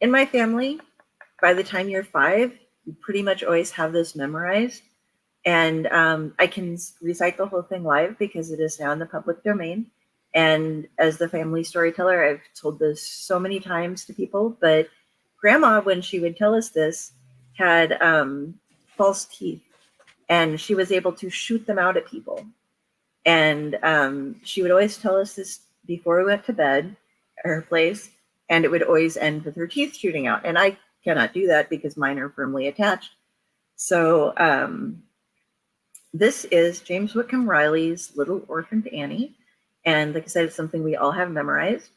In my family, by the time you're 5, you pretty much always have this memorized. And I can recite the whole thing live because it is now in the public domain. And as the family storyteller, I've told this so many times to people. But Grandma, when she would tell us this, had false teeth, and she was able to shoot them out at people. And she would always tell us this before we went to bed at her place, and it would always end with her teeth shooting out. And I cannot do that because mine are firmly attached. So this is James Whitcomb Riley's Little Orphant Annie. And like I said, it's something we all have memorized.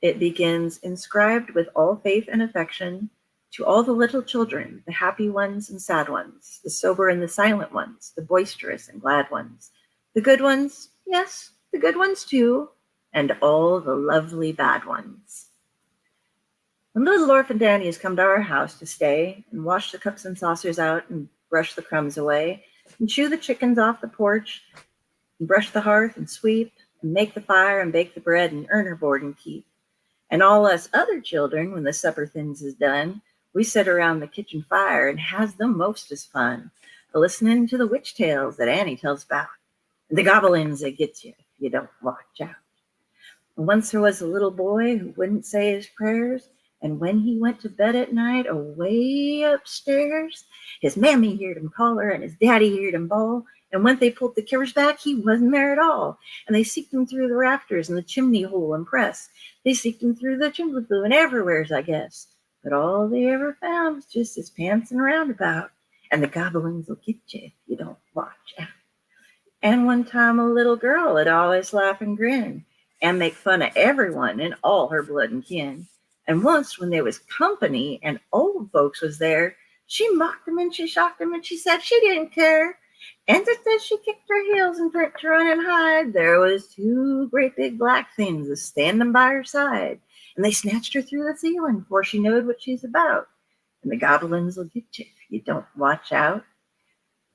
It begins, inscribed with all faith and affection to all the little children, the happy ones and sad ones, the sober and the silent ones, the boisterous and glad ones, the good ones, yes, the good ones too, and all the lovely bad ones. When little Orphant Annie has come to our house to stay and wash the cups and saucers out and brush the crumbs away and chew the chickens off the porch and brush the hearth and sweep and make the fire and bake the bread and earn her board and keep. And all us other children, when the supper things is done, we sit around the kitchen fire and has the mostest fun, listening to the witch tales that Annie tells about, and the goblins that get you if you don't watch out. And once there was a little boy who wouldn't say his prayers, and when he went to bed at night, away upstairs, his mammy heard him call her, and his daddy heard him bawl. And when they pulled the covers back, he wasn't there at all. And they seeked him through the rafters and the chimney hole and press. They seeked him through the chimney flue and everywheres, I guess. But all they ever found was just his pants and roundabout. And the goblins will get you if you don't watch out. And one time a little girl would always laugh and grin and make fun of everyone and all her blood and kin. And once when there was company and old folks was there, she mocked them and she shocked them and she said she didn't care. And just as she kicked her heels and turned to run and hide, there was 2 great big black things a standing by her side. And they snatched her through the ceiling before she knowed what she's about. And the goblins will get you if you don't watch out.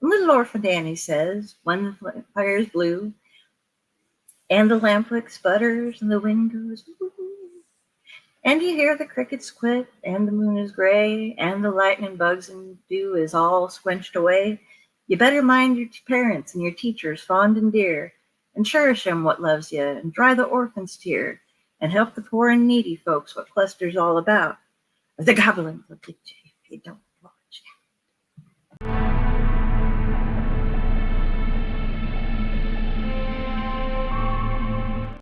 And little Orphant Annie says, when the fire's blue, and the lampwick sputters, and the wind goes, woo, and you hear the crickets quit, and the moon is gray, and the lightning bugs and dew is all squenched away, you better mind your parents and your teachers fond and dear, and cherish them what loves you, and dry the orphan's tear, and help the poor and needy folks what cluster's all about. Or the goblins will get you if you don't